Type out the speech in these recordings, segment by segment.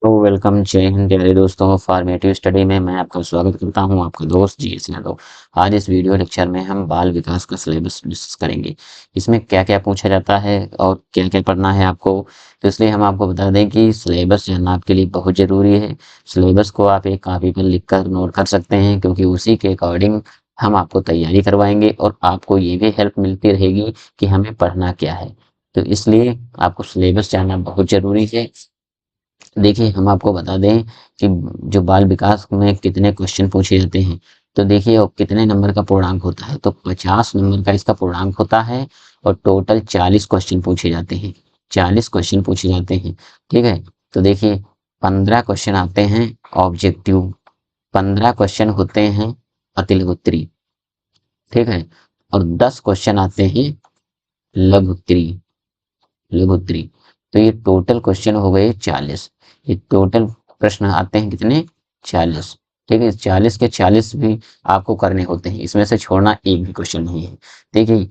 तो वेलकम जय हिंद प्यारे दोस्तों। फॉर्मेटिव स्टडी में मैं आपका स्वागत करता हूं, आपका दोस्त जी एस यादव। आज इस वीडियो लेक्चर में हम बाल विकास का सिलेबस डिस्कस करेंगे। इसमें क्या क्या पूछा जाता है और क्या क्या पढ़ना है आपको। तो इसलिए हम आपको बता दें कि सिलेबस जानना आपके लिए बहुत ज़रूरी है। सिलेबस को आप एक कापी पर लिख कर नोट कर सकते हैं, क्योंकि उसी के अकॉर्डिंग हम आपको तैयारी करवाएंगे और आपको ये भी हेल्प मिलती रहेगी कि हमें पढ़ना क्या है। तो इसलिए आपको सिलेबस जानना बहुत ज़रूरी है। देखिए, हम आपको बता दें कि जो बाल विकास में कितने क्वेश्चन पूछे जाते हैं। तो देखिए, और कितने नंबर का पूर्णांक होता है, तो 50 नंबर का इसका पूर्णांक होता है और टोटल 40 क्वेश्चन पूछे जाते हैं। 40 क्वेश्चन पूछे जाते हैं। ठीक है। तो देखिए, 15 क्वेश्चन आते हैं ऑब्जेक्टिव, 15 क्वेश्चन होते हैं अतिलघुत्तरी। ठीक है। और 10 क्वेश्चन आते हैं लघुत्तरी। लघुत्तरी। तो ये टोटल क्वेश्चन हो गए 40। ये टोटल प्रश्न आते हैं कितने? 40। ठीक है। 40 के 40 भी आपको करने होते हैं, इसमें से छोड़ना एक भी क्वेश्चन नहीं है। देखिए,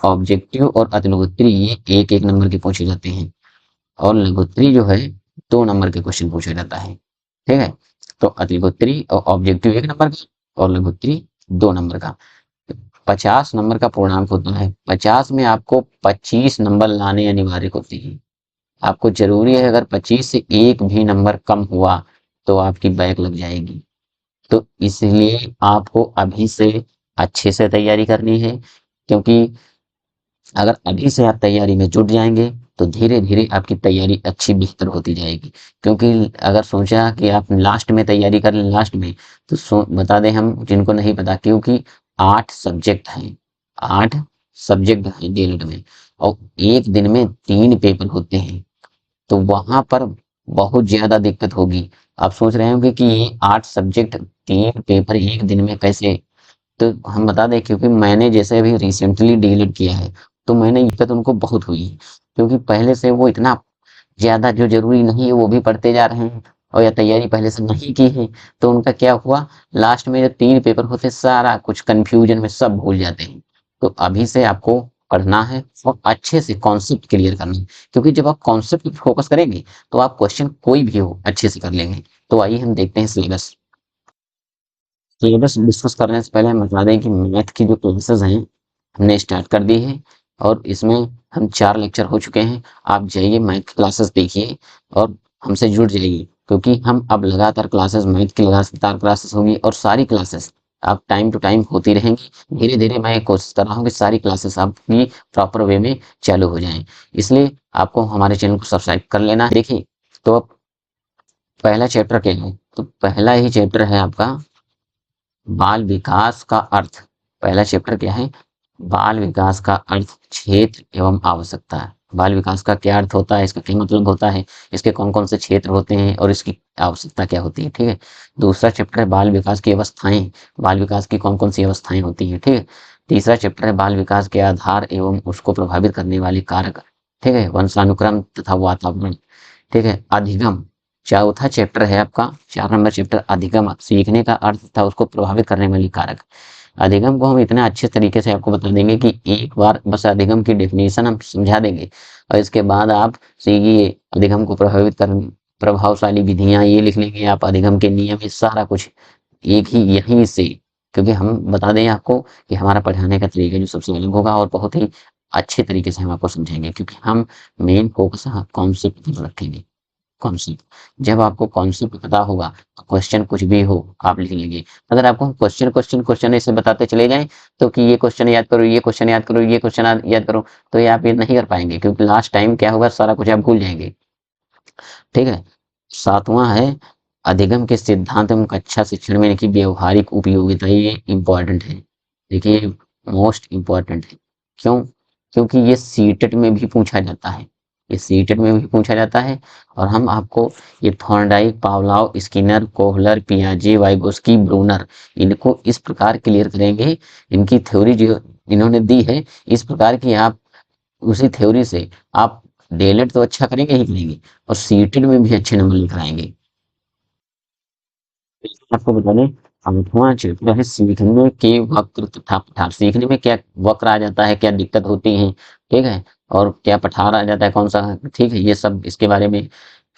ऑब्जेक्टिव और अतिलघुत्तरी ये एक एक नंबर के पूछे जाते हैं, और लघुत्तरी जो है 2 नंबर के क्वेश्चन पूछा जाता है। ठीक है। तो अतिलघुत्तरी और ऑब्जेक्टिव 1 नंबर का और लघुत्तरी 2 नंबर का। 50 नंबर का पूर्णांक होता है। 50 में आपको 25 नंबर लाने अनिवार्य होते हैं। आपको जरूरी है, अगर 25 से एक भी नंबर कम हुआ तो आपकी बैक लग जाएगी। तो इसलिए आपको अभी से अच्छे से तैयारी करनी है, क्योंकि अगर अभी से आप तैयारी में जुट जाएंगे तो धीरे धीरे आपकी तैयारी अच्छी बेहतर होती जाएगी। क्योंकि अगर सोचा कि आप लास्ट में तैयारी कर लें, लास्ट में, तो बता दें हम जिनको नहीं पता, क्योंकि 8 सब्जेक्ट हैं। 8 सब्जेक्ट हैं डीएलएड में, और एक दिन में 3 पेपर होते हैं। तो वहां पर बहुत ज्यादा दिक्कत होगी। आप सोच रहे होंगे कि ये 8 सब्जेक्ट 3 पेपर एक दिन में कैसे। तो हम बता दें, क्योंकि मैंने जैसे अभी रिसेंटली डीलिट किया है, तो मैंने दिक्कत उनको बहुत हुई है, क्योंकि पहले से वो इतना ज्यादा जो जरूरी नहीं है वो भी पढ़ते जा रहे हैं, और या तैयारी पहले से नहीं की है। तो उनका क्या हुआ, लास्ट में जब 3 पेपर होते सारा कुछ कंफ्यूजन में सब भूल जाते हैं। तो अभी से आपको पढ़ना है और अच्छे से कॉन्सेप्ट क्लियर करना है, क्योंकि जब आप कॉन्सेप्ट पे फोकस करेंगे तो आप क्वेश्चन कोई भी हो अच्छे से कर लेंगे। तो आइए हम देखते हैं सिलेबस। सिलेबस डिस्कस करने से पहले हम बता दें कि मैथ की जो क्लासेस हैं हमने स्टार्ट कर दी है, और इसमें हम 4 लेक्चर हो चुके हैं। आप जाइए मैथ की क्लासेस देखिए और हमसे जुड़ जाइए, क्योंकि हम अब लगातार क्लासेस, मैथ की लगातार क्लासेस होगी, और सारी क्लासेस आप टाइम टू टाइम होती रहेंगी। धीरे धीरे मैं कोशिश कर रहा हूँ कि सारी क्लासेस आपकी प्रॉपर वे में चालू हो जाएं। इसलिए आपको हमारे चैनल को सब्सक्राइब कर लेना है। देखिए, तो अब पहला चैप्टर क्या है, तो पहला ही चैप्टर है आपका बाल विकास का अर्थ। पहला चैप्टर क्या है? बाल विकास का अर्थ, क्षेत्र एवं आवश्यकता है। बाल विकास का क्या अर्थ होता है, इसका क्या मतलब होता है, इसके कौन कौन से क्षेत्र होते हैं और इसकी आवश्यकता क्या होती है। ठीक है। दूसरा चैप्टर है बाल विकास की अवस्थाएं। बाल विकास की कौन कौन सी अवस्थाएं होती हैं। ठीक है। तीसरा चैप्टर है बाल विकास के आधार एवं उसको प्रभावित करने वाले कारक। ठीक है। वंशानुक्रम तथा वातावरण। ठीक है। अधिगम। चौथा चैप्टर है आपका, 4 नंबर चैप्टर, अधिगम, सीखने का अर्थ तथा उसको प्रभावित करने वाली कारक। अधिगम को हम इतना अच्छे तरीके से आपको बता देंगे कि एक बार बस अधिगम की डेफिनेशन हम समझा देंगे, और इसके बाद आप सीखिए अधिगम को प्रभावित कर प्रभावशाली विधियां ये लिख लेंगे आप, अधिगम के नियम, ये सारा कुछ एक ही यहीं से। क्योंकि हम बता दें आपको कि हमारा पढ़ाने का तरीका जो सबसे अलग होगा, और बहुत ही अच्छे तरीके से हम आपको समझाएंगे, क्योंकि हम मेन फोकस कॉन्सेप्ट पर रखेंगे। कॉन्सेप्ट, जब आपको कॉन्सेप्ट पता होगा तो क्वेश्चन कुछ भी हो आप लिख लेंगे। अगर आपको क्वेश्चन क्वेश्चन क्वेश्चन ऐसे बताते चले जाएं, तो कि ये क्वेश्चन याद करो, ये क्वेश्चन याद करो, ये क्वेश्चन याद करो, तो ये आप ये नहीं कर पाएंगे, क्योंकि लास्ट टाइम क्या होगा, सारा कुछ आप भूल जाएंगे। ठीक है। सातवां है अधिगम के सिद्धांत एवं कक्षा शिक्षण में इनकी व्यवहारिक उपयोगिता, ये इम्पोर्टेंट है। देखिए, मोस्ट इम्पोर्टेंट है। क्यों? क्योंकि ये सीटेट में भी पूछा जाता है। ये सीटेट में भी पूछा जाता है। और हम आपको ये थॉर्नडाइक, पावलोव, स्किनर, कोहलर, पियाजे, वाइगोस्की, ब्रूनर, इनको इस प्रकार क्लियर करेंगे। इनकी थ्योरी जो इन्होंने दी है, इस प्रकार की आप उसी थ्योरी से आप डीएलएड तो अच्छा करेंगे ही करेंगे, और सीटेट में भी अच्छे नंबर लेकर आएंगे। आपको बता दें, 8वां चैप्टर है सीखने के वक्र तथा पठार। सीखने में क्या वक्र आ जाता है, क्या दिक्कत होती है। ठीक है। और क्या पठार आ जाता है, कौन सा। ठीक है। ये सब इसके बारे में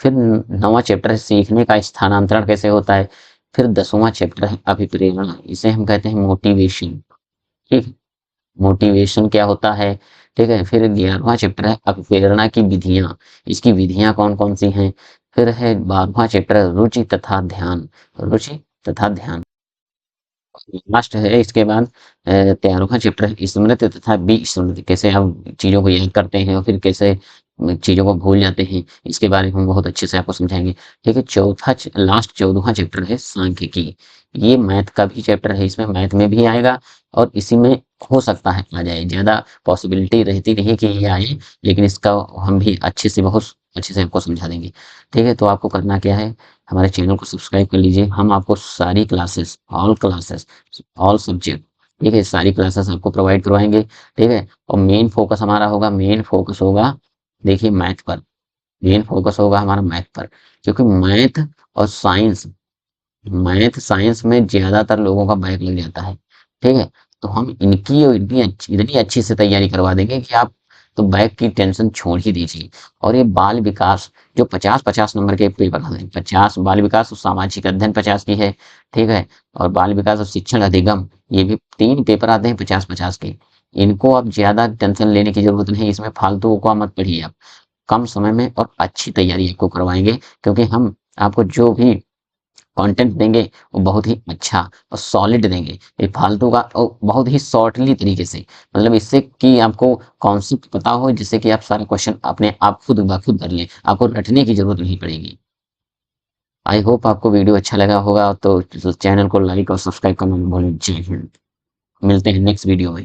फिर 9वां चैप्टर है सीखने का स्थानांतरण कैसे होता है। फिर 10वां चैप्टर है अभिप्रेरणा, इसे हम कहते हैं मोटिवेशन। ठीक, मोटिवेशन क्या होता है। ठीक है, फिर 11वां चैप्टर है अभिप्रेरणा की विधियां, इसकी विधियां कौन कौन सी हैं। फिर है 12वां चैप्टर रुचि तथा ध्यान, रुचि तथा ध्यान। लास्ट है इसके बाद 13वां चैप्टर है स्मृति तथा विस्मृति, कैसे हम चीजों को याद करते हैं और फिर कैसे चीजों को भूल जाते हैं, इसके बारे में हम बहुत अच्छे से आपको समझाएंगे। ठीक है, चौथा लास्ट 14वां चैप्टर है सांख्यिकी, ये मैथ का भी चैप्टर है, इसमें मैथ में भी आएगा और इसी में हो सकता है आ जाए, ज्यादा पॉसिबिलिटी रहती नहीं है कि ये आए, लेकिन इसका हम भी अच्छे से बहुत अच्छे से आपको समझा देंगे। ठीक है, तो आपको करना क्या है, हमारे चैनल को सब्सक्राइब कर लीजिए, हम आपको सारी classes, all classes, all subject, ठीक है, सारी क्लासेस आपको प्रोवाइड करवाएंगे। ठीक है, और मेन फोकस हमारा होगा, मेन फोकस होगा देखिए मैथ पर, मेन फोकस होगा हमारा मैथ पर, क्योंकि मैथ और साइंस, मैथ साइंस में ज्यादातर लोगों का बैक लग जाता है। ठीक है, तो हम इनकी और इतनी अच्छी से तैयारी करवा देंगे कि आप तो बैक की टेंशन छोड़ ही दीजिए। और ये बाल विकास जो 50-50 नंबर के पेपर हैं, 50 बाल विकास और सामाजिक अध्ययन 50 की है। ठीक है, और बाल विकास और शिक्षण अधिगम, ये भी 3 पेपर आते हैं 50-50 के। इनको अब ज्यादा टेंशन लेने की जरूरत नहीं, इसमें फालतू का मत पढ़िए आप, कम समय में और अच्छी तैयारी आपको करवाएंगे, क्योंकि हम आपको जो भी कंटेंट देंगे वो बहुत ही अच्छा और सॉलिड देंगे, ये फालतू का और बहुत ही शॉर्टली तरीके से, मतलब इससे कि आपको कॉन्सेप्ट पता हो, जिससे कि आप सारे क्वेश्चन अपने आप खुद ब खुद कर लें, आपको रटने की जरूरत नहीं पड़ेगी। आई होप आपको वीडियो अच्छा लगा होगा, तो चैनल को लाइक और सब्सक्राइब करना ना भूलें। जय हिंद, मिलते हैं नेक्स्ट वीडियो में।